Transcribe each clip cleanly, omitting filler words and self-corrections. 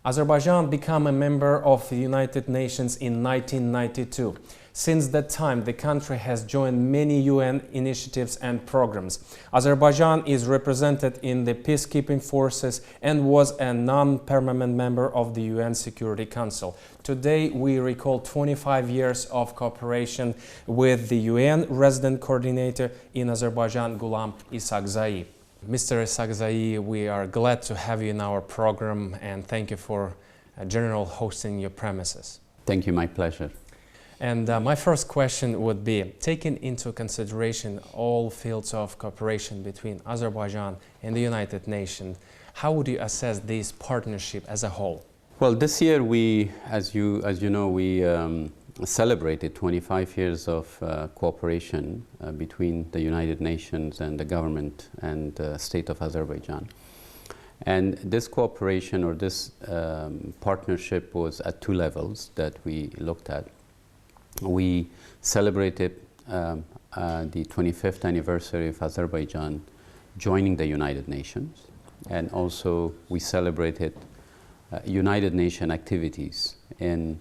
Azerbaijan became a member of the United Nations in 1992. Since that time, the country has joined many UN initiatives and programs. Azerbaijan is represented in the peacekeeping forces and was a non-permanent member of the UN Security Council. Today, we recall 25 years of cooperation with the UN resident coordinator in Azerbaijan, Gulam Isakzai. Mr. Isakzai, we are glad to have you in our program and thank you for general hosting your premises. Thank you, my pleasure. And my first question would be, taking into consideration all fields of cooperation between Azerbaijan and the United Nations, how would you assess this partnership as a whole? Well, this year we, as you know, we celebrated 25 years of cooperation between the United Nations and the government and state of Azerbaijan. And this cooperation or this partnership was at two levels that we looked at. We celebrated the 25th anniversary of Azerbaijan joining the United Nations, and also we celebrated United Nations activities in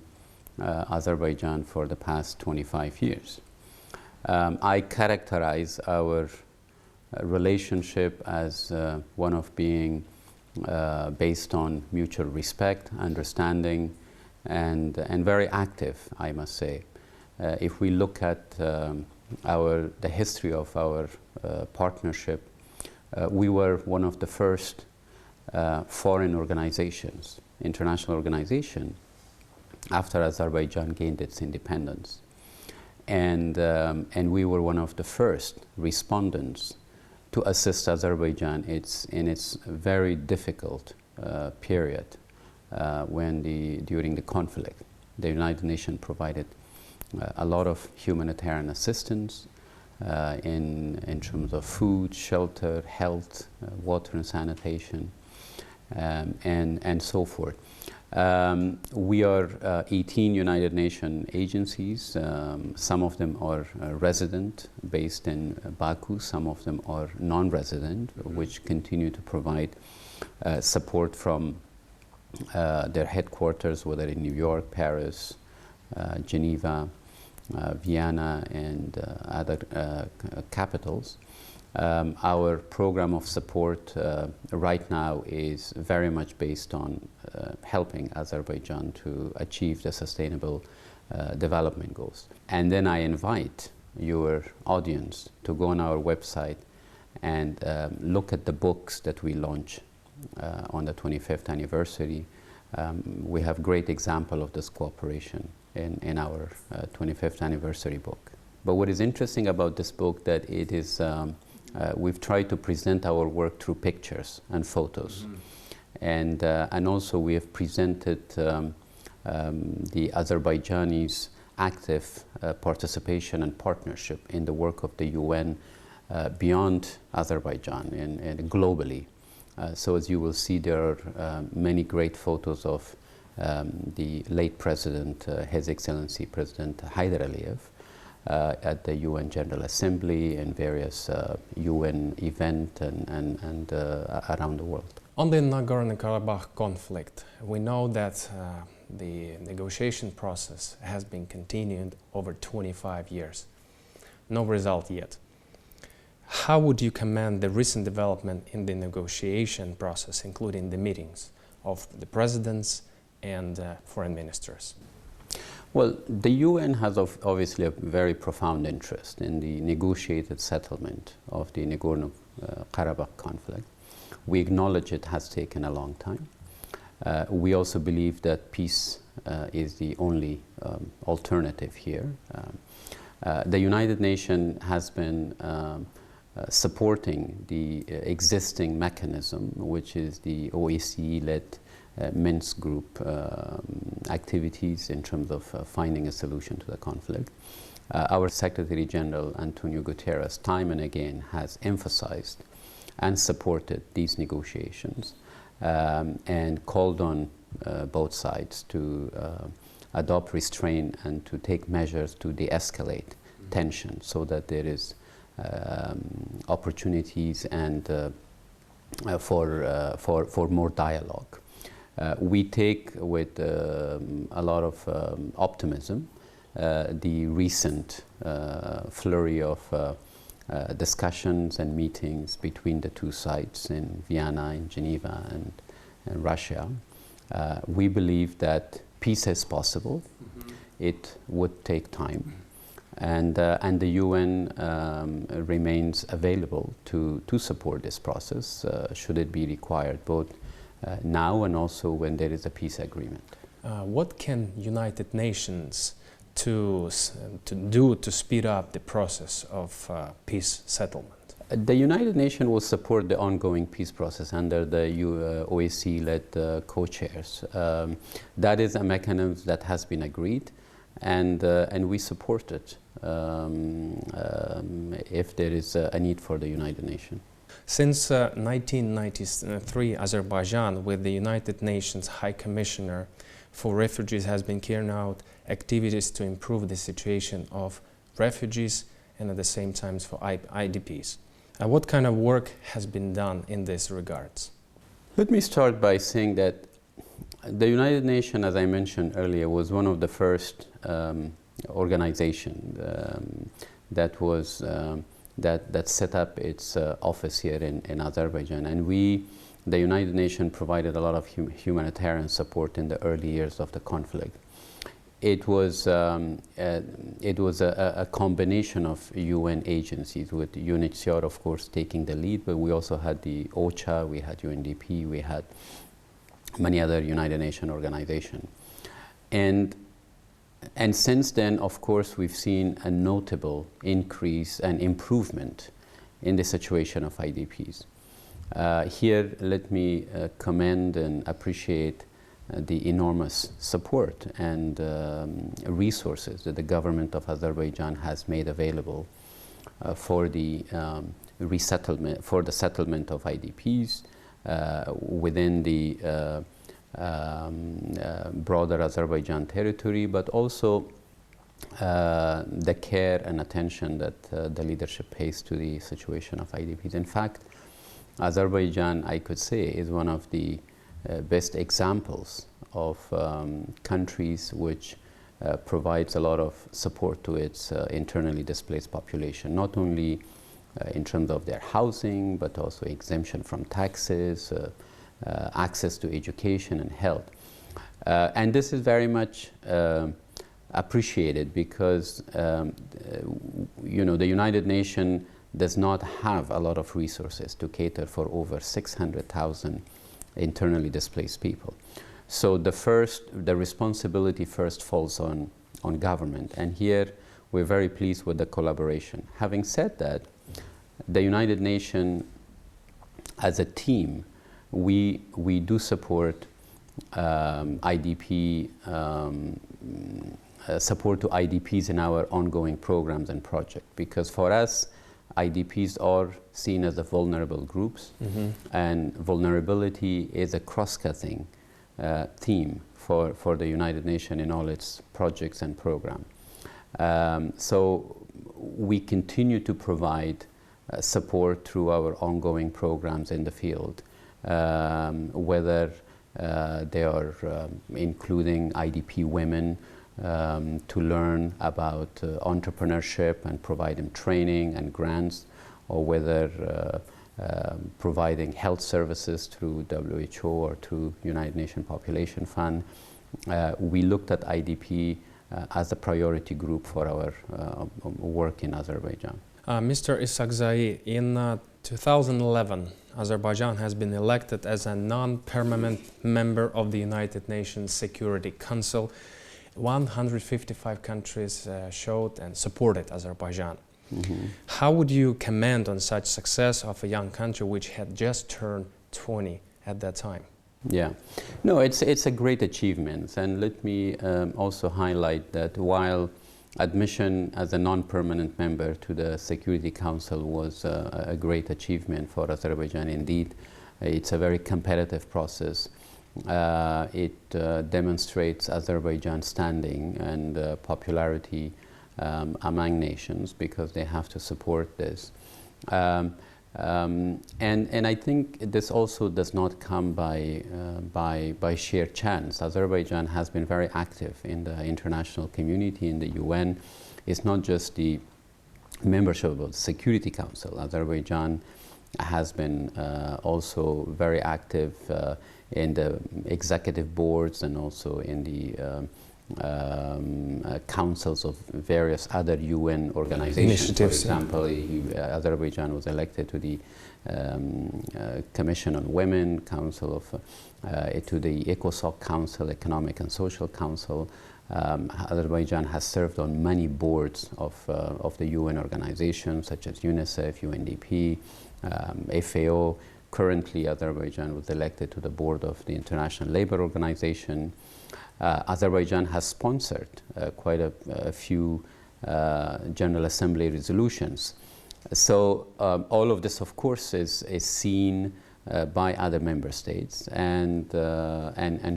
Azerbaijan for the past 25 years. I characterize our relationship as one of being based on mutual respect, understanding, and very active, I must say. If we look at the history of our partnership, we were one of the first foreign organizations, international organization, after Azerbaijan gained its independence. And we were one of the first respondents to assist Azerbaijan in its very difficult period during the conflict. The United Nations provided a lot of humanitarian assistance in terms of food, shelter, health, water and sanitation, and so forth. We are 18 United Nations agencies. Some of them are resident, based in Baku. Some of them are non-resident, which continue to provide support from their headquarters, whether in New York, Paris, Geneva, Vienna, and other capitals. Our program of support right now is very much based on helping Azerbaijan to achieve the sustainable development goals. And then I invite your audience to go on our website and look at the books that we launch on the 25th anniversary. We have great example of this cooperation in our 25th anniversary book. But what is interesting about this book that it is we've tried to present our work through pictures and photos. Mm-hmm. And also we have presented the Azerbaijanis' active participation and partnership in the work of the UN beyond Azerbaijan and globally. So as you will see, there are many great photos of the late President, His Excellency President Haidar Aliyev, at the UN General Assembly and various UN events and around the world. On the Nagorno-Karabakh conflict, we know that the negotiation process has been continued over 25 years. No result yet. How would you commend the recent development in the negotiation process, including the meetings of the presidents and foreign ministers? Well, the UN has obviously a very profound interest in the negotiated settlement of the Nagorno-Karabakh conflict. We acknowledge it has taken a long time. We also believe that peace is the only alternative here. The United Nations has been supporting the existing mechanism, which is the OSCE-led Minsk group activities in terms of finding a solution to the conflict. Our Secretary General Antonio Guterres time and again has emphasized and supported these negotiations and called on both sides to adopt restraint and to take measures to de-escalate tension so that there is opportunities and for more dialogue. We take with a lot of optimism the recent flurry of discussions and meetings between the two sides in Vienna, in Geneva, and Russia. We believe that peace is possible. It would take time, and the UN remains available to support this process should it be required, both now and also when there is a peace agreement. What can United Nations to do to speed up the process of peace settlement? The United Nations will support the ongoing peace process under the OSCE-led co-chairs. That is a mechanism that has been agreed, and we support it if there is a need for the United Nations. Since 1993, Azerbaijan, with the United Nations High Commissioner for Refugees, has been carrying out activities to improve the situation of refugees and at the same time for IDPs. What kind of work has been done in this regards? Let me start by saying that the United Nations, as I mentioned earlier, was one of the first organizations that set up its office here in Azerbaijan, and the United Nations provided a lot of humanitarian support in the early years of the conflict. It was a combination of UN agencies, with UNHCR, of course, taking the lead, but we also had the OCHA, we had UNDP, we had many other United Nations organizations. And since then, of course, we've seen a notable increase and improvement in the situation of IDPs. Here, let me commend and appreciate the enormous support and resources that the government of Azerbaijan has made available for the settlement of IDPs within the broader Azerbaijan territory, but also the care and attention that the leadership pays to the situation of IDPs. In fact, Azerbaijan, I could say, is one of the best examples of countries which provides a lot of support to its internally displaced population, not only in terms of their housing, but also exemption from taxes, access to education and health. And this is very much appreciated because you know, the United Nations does not have a lot of resources to cater for over 600,000 internally displaced people. So the responsibility first falls on government, and here we're very pleased with the collaboration. Having said that, the United Nations as a team, we do support IDP support to IDPs in our ongoing programs and projects, because for us IDPs are seen as the vulnerable groups, and vulnerability is a cross-cutting theme for the United Nations in all its projects and programs. So we continue to provide support through our ongoing programs in the field, whether they are including IDP women to learn about entrepreneurship and provide them training and grants, or whether providing health services through WHO or through United Nations Population Fund. We looked at IDP as a priority group for our work in Azerbaijan. Mr. Isaaqzai, in 2011, Azerbaijan has been elected as a non-permanent member of the United Nations Security Council. 155 countries showed and supported Azerbaijan. How would you comment on such success of a young country which had just turned 20 at that time? Yeah, no, it's a great achievement, and let me also highlight that while admission as a non-permanent member to the Security Council was a great achievement for Azerbaijan. Indeed, it's a very competitive process. It demonstrates Azerbaijan's standing and popularity among nations, because they have to support this. And I think this also does not come by sheer chance. Azerbaijan has been very active in the international community, in the UN. It's not just the membership of the Security Council. Azerbaijan has been also very active in the executive boards and also in the councils of various other UN organizations. Initiatives. For example, Azerbaijan was elected to the Commission on Women, Council of, to the ECOSOC Council, Economic and Social Council. Azerbaijan has served on many boards of the UN organizations such as UNICEF, UNDP, FAO. Currently, Azerbaijan was elected to the board of the International Labour Organization. Azerbaijan has sponsored quite a few General Assembly resolutions. So all of this, of course, is seen by other member states and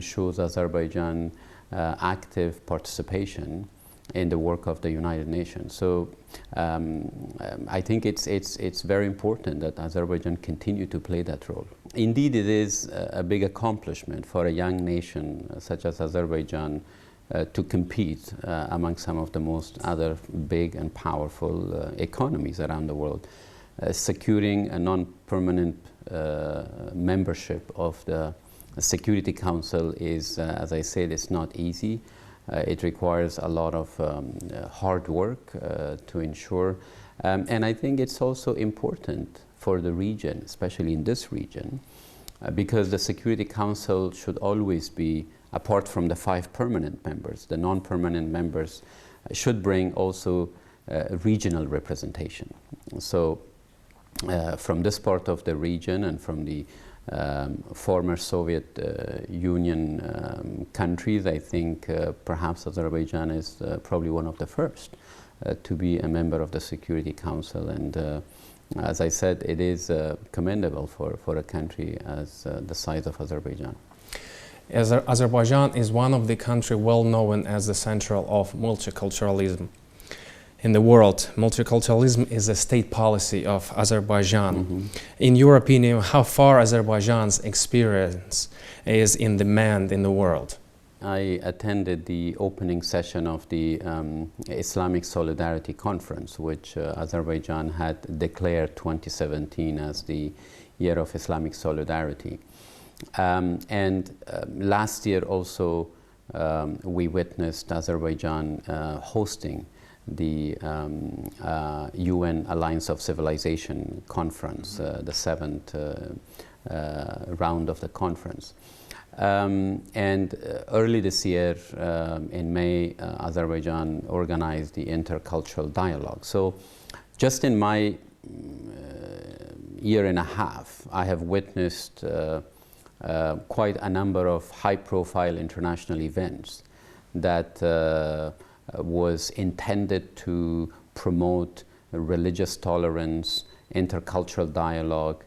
shows Azerbaijan active participation in the work of the United Nations. So I think it's very important that Azerbaijan continue to play that role. Indeed, it is a big accomplishment for a young nation such as Azerbaijan to compete among some of the most other big and powerful economies around the world. Securing a non-permanent membership of the Security Council is, as I said, it's not easy. It requires a lot of hard work to ensure. And I think it's also important for the region, especially in this region, because the Security Council should always be, apart from the 5 permanent members, the non-permanent members should bring also regional representation. So from this part of the region and from the former Soviet Union countries, I think perhaps Azerbaijan is probably one of the first to be a member of the Security Council. And as I said, it is commendable for a country as the size of Azerbaijan. Azerbaijan is one of the countries well known as the center of multiculturalism. In the world, multiculturalism is a state policy of Azerbaijan. Mm-hmm. In your opinion, how far Azerbaijan's experience is in demand in the world? I attended the opening session of the Islamic Solidarity Conference, which Azerbaijan had declared 2017 as the Year of Islamic Solidarity. Last year also we witnessed Azerbaijan hosting the UN Alliance of Civilization conference, the 7th round of the conference. Early this year, in May, Azerbaijan organized the intercultural dialogue. So just in my year and a half, I have witnessed quite a number of high-profile international events that was intended to promote religious tolerance, intercultural dialogue,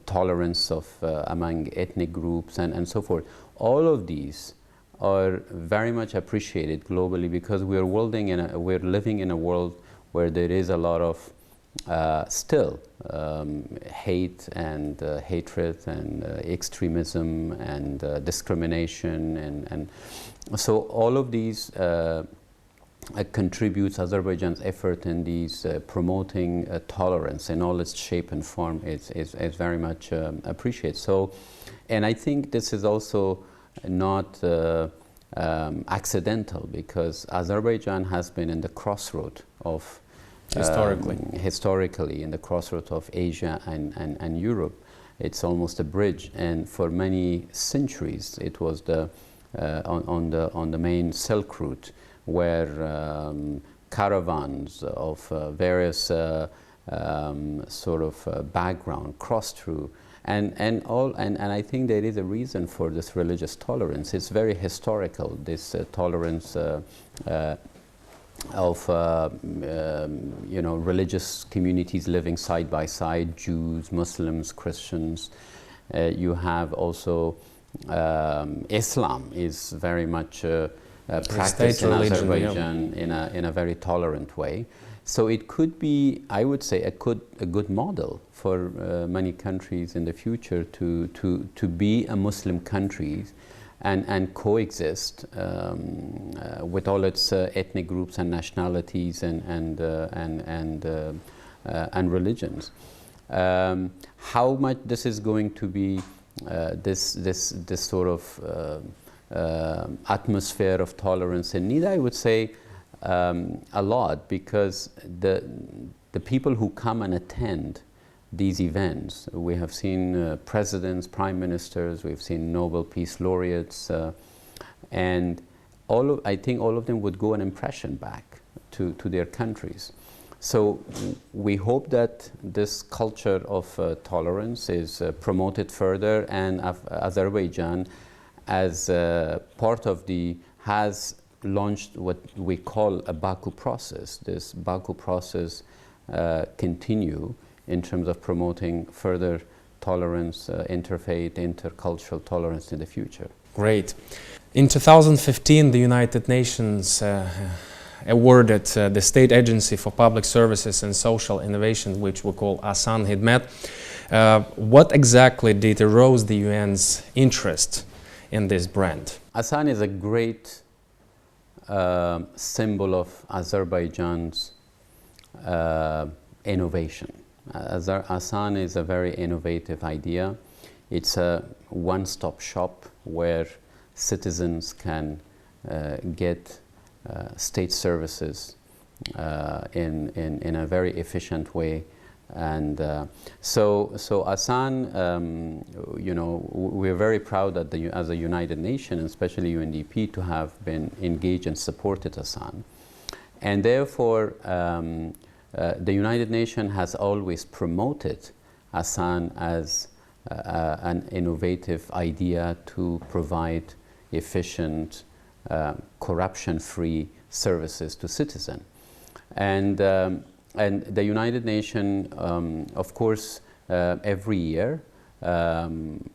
tolerance of among ethnic groups and so forth. All of these are very much appreciated globally because we're living in a world where there is a lot of still hate and hatred and extremism and discrimination and so all of these contributes Azerbaijan's effort in these promoting tolerance in all its shape and form is very much appreciated. So, and I think this is also not accidental because Azerbaijan has been in the crossroad of historically in the crossroad of Asia and Europe. It's almost a bridge, and for many centuries it was the on the main Silk Route where caravans of various sort of background crossed through, and I think there is a reason for this religious tolerance. It's very historical, this tolerance of religious communities living side by side, Jews, Muslims, Christians. You have also Islam is very much practiced in Azerbaijan in a very tolerant way. So it could be, I would say, a good model for many countries in the future to be a Muslim country and coexist with all its ethnic groups and nationalities and religions. How much this is going to be this sort of atmosphere of tolerance and need, I would say a lot, because the people who come and attend these events, we have seen presidents, prime ministers, we've seen Nobel Peace Laureates, and I think all of them would go an impression back to their countries. So we hope that this culture of tolerance is promoted further, and Azerbaijan, as part of has launched what we call a Baku process. This Baku process continue in terms of promoting further tolerance, interfaith, intercultural tolerance in the future. Great. In 2015, the United Nations awarded the State Agency for Public Services and Social Innovation, which we call Asan Hidmet. What exactly did arouse the UN's interest in this brand? Asan is a great symbol of Azerbaijan's innovation. Asan is a very innovative idea. It's a one-stop shop where citizens can get state services in a very efficient way. And so Asan, you know, we're very proud that as a United Nations, especially UNDP, to have been engaged and supported Asan. And therefore, the United Nations has always promoted Asan as an innovative idea to provide efficient, corruption-free services to citizens. And the United Nations, of course, every year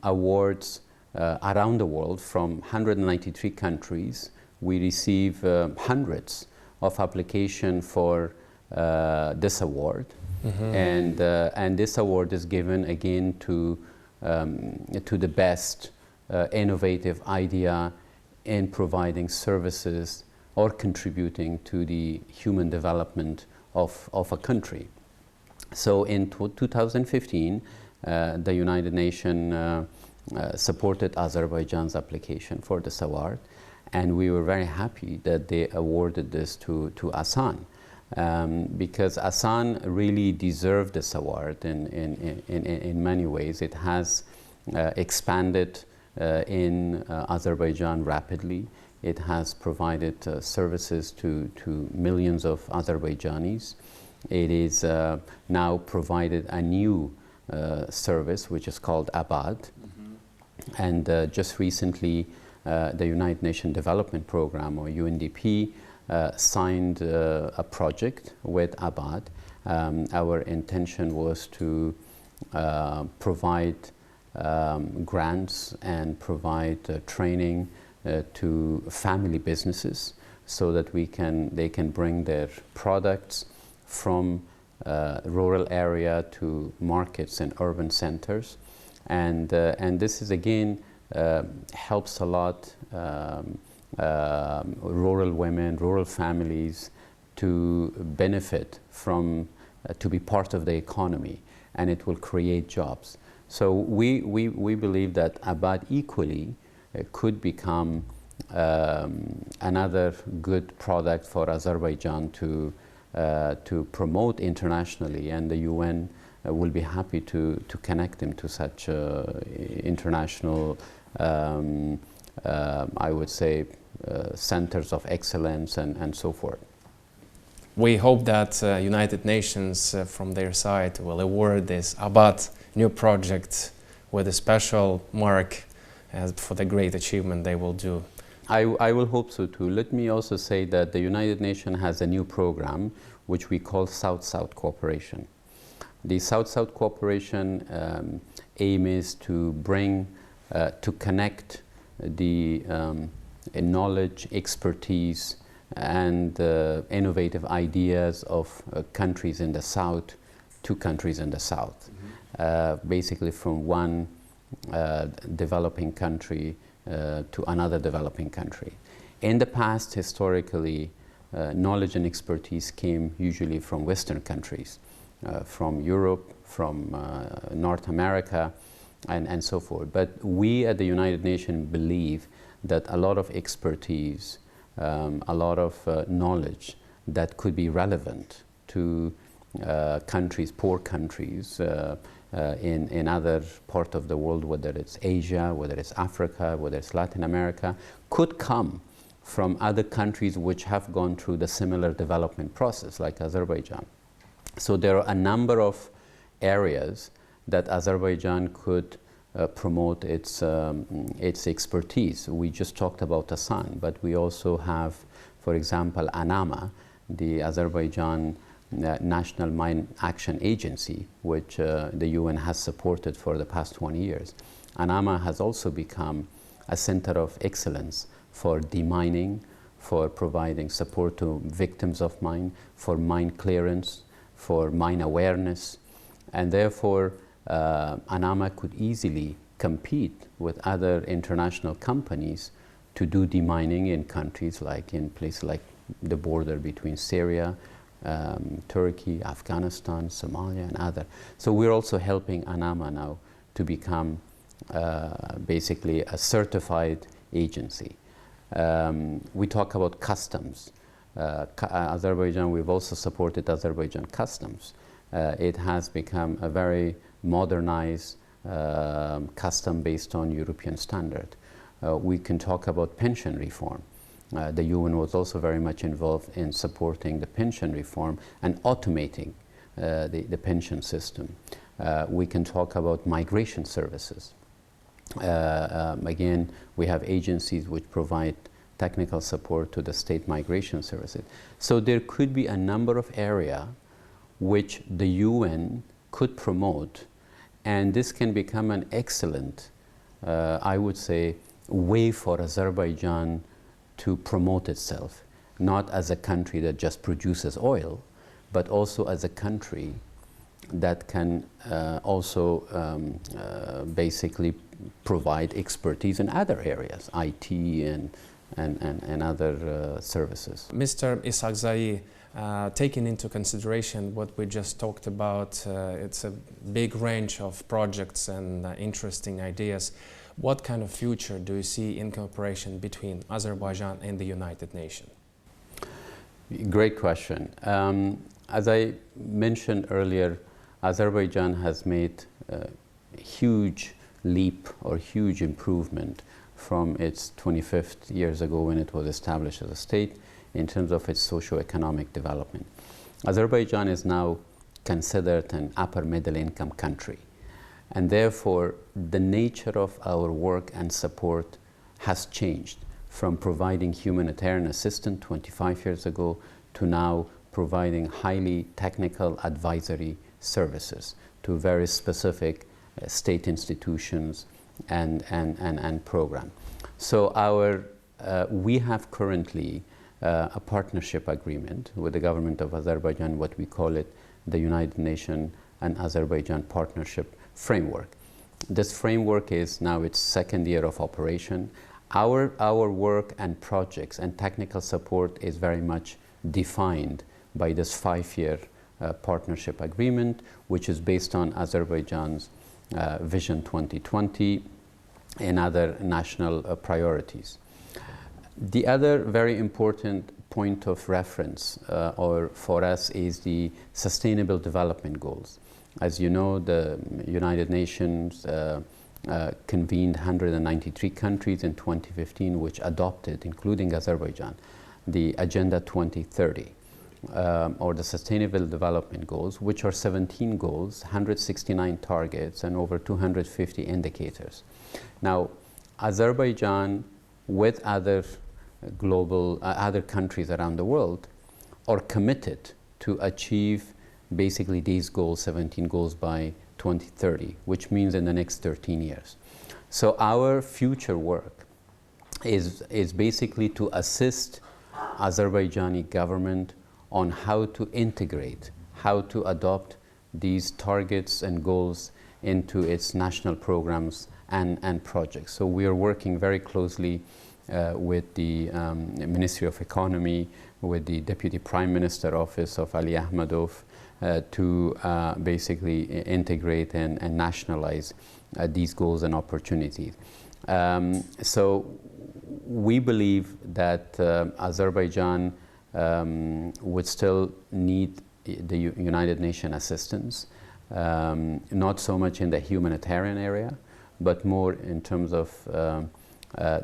awards around the world from 193 countries. We receive hundreds of applications for this award. Mm-hmm. And this award is given again to the best innovative idea in providing services or contributing to the human development of a country. So in 2015, the United Nations supported Azerbaijan's application for this award, and we were very happy that they awarded this to Asan, because Asan really deserved this award in many ways. It has expanded in Azerbaijan rapidly. It has provided services to millions of Azerbaijanis. It is now provided a new service which is called Abad. Mm-hmm. And just recently the United Nations Development Program, or UNDP, signed a project with Abad. Our intention was to provide grants and provide training to family businesses, so that they can bring their products from rural area to markets and urban centers, and this is again helps a lot rural women, rural families to benefit from to be part of the economy, and it will create jobs. So we believe that Abad equally could become another good product for Azerbaijan to promote internationally, and the UN will be happy to connect them to such international, I would say, centers of excellence and so forth. We hope that United Nations from their side will award this Abad new project with a special mark for the great achievement they will do. I will hope so too. Let me also say that the United Nations has a new program which we call SouthSouth Cooperation. The SouthSouth Cooperation aim is to bring, to connect the knowledge, expertise, and innovative ideas of countries in the south to countries in the south. Basically from one developing country to another developing country. In the past, historically, knowledge and expertise came usually from Western countries, from Europe, from North America, and so forth. But we at the United Nations believe that a lot of expertise, a lot of knowledge that could be relevant to countries, poor countries, in other parts of the world, whether it's Asia, whether it's Africa, whether it's Latin America, could come from other countries which have gone through the similar development process, like Azerbaijan. So there are a number of areas that Azerbaijan could promote its expertise. We just talked about Asan, but we also have, for example, ANAMA, the Azerbaijan National Mine Action Agency, which the UN has supported for the past 20 years. ANAMA has also become a center of excellence for demining, for providing support to victims of mine, for mine clearance, for mine awareness, and therefore ANAMA could easily compete with other international companies to do demining in countries like in places like the border between Syria, Turkey, Afghanistan, Somalia, and other. So we're also helping ANAMA now to become basically a certified agency. We talk about customs. Azerbaijan, we've also supported Azerbaijan customs. It has become a very modernized custom based on European standard. We can talk about pension reform. The UN was also very much involved in supporting the pension reform and automating the pension system. We can talk about migration services. Again, we have agencies which provide technical support to the state migration services. So there could be a number of areas which the UN could promote, and this can become an excellent, I would say, way for Azerbaijan to promote itself, not as a country that just produces oil, but also as a country that can also basically provide expertise in other areas, IT and other services. Mr. Isaaqzai, taking into consideration what we just talked about, it's a big range of projects and interesting ideas. What kind of future do you see in cooperation between Azerbaijan and the United Nations? Great question. As I mentioned earlier, Azerbaijan has made a huge leap or huge improvement from its 25th years ago when it was established as a state in terms of its socio-economic development. Azerbaijan is now considered an upper middle income country. And therefore, the nature of our work and support has changed from providing humanitarian assistance 25 years ago to now providing highly technical advisory services to very specific state institutions and program. So we have currently a partnership agreement with the government of Azerbaijan, what we call it the United Nations and Azerbaijan Partnership Framework. This framework is now its second year of operation. Our work and projects and technical support is very much defined by this 5-year partnership agreement, which is based on Azerbaijan's Vision 2020 and other national priorities. The other very important point of reference for us is the Sustainable Development Goals. As you know, the United Nations convened 193 countries in 2015 which adopted, including Azerbaijan, the Agenda 2030 or the Sustainable Development Goals, which are 17 goals, 169 targets, and over 250 indicators. Now, Azerbaijan, with other other countries around the world, are committed to achieve basically these goals, 17 goals by 2030, which means in the next 13 years. So our future work is basically to assist Azerbaijani government on how to integrate, how to adopt these targets and goals into its national programs and projects. So we are working very closely with the Ministry of Economy, with the Deputy Prime Minister Office of Ali Ahmedov to basically integrate and nationalize these goals and opportunities. So we believe that Azerbaijan would still need the United Nations assistance, not so much in the humanitarian area, but more in terms of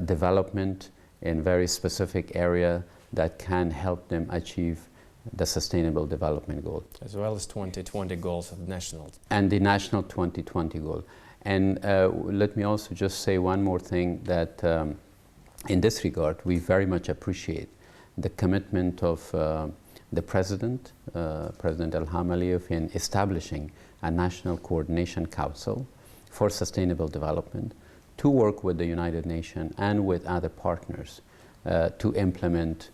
development in very specific area that can help them achieve the Sustainable Development Goal. As well as 2020 goals of national. And the National 2020 Goal. And let me also just say one more thing, that in this regard, we very much appreciate the commitment of the President, President Ilham Aliyev, in establishing a National Coordination Council for Sustainable Development to work with the United Nations and with other partners to implement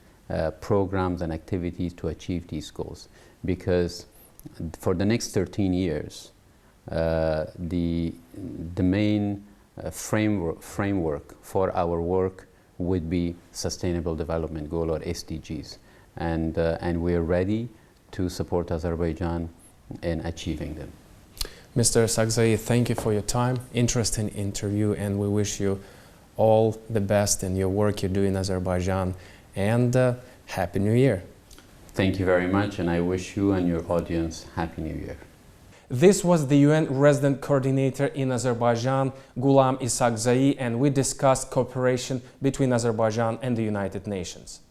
programs and activities to achieve these goals. Because for the next 13 years, the main framework for our work would be Sustainable Development Goal, or SDGs. And we are ready to support Azerbaijan in achieving them. Mr. Sakzai, thank you for your time, interesting interview, and we wish you all the best in your work you do in Azerbaijan, and Happy New Year. Thank you very much, and I wish you and your audience Happy New Year. This was the UN Resident Coordinator in Azerbaijan, Gulam Isakzai, and we discussed cooperation between Azerbaijan and the United Nations.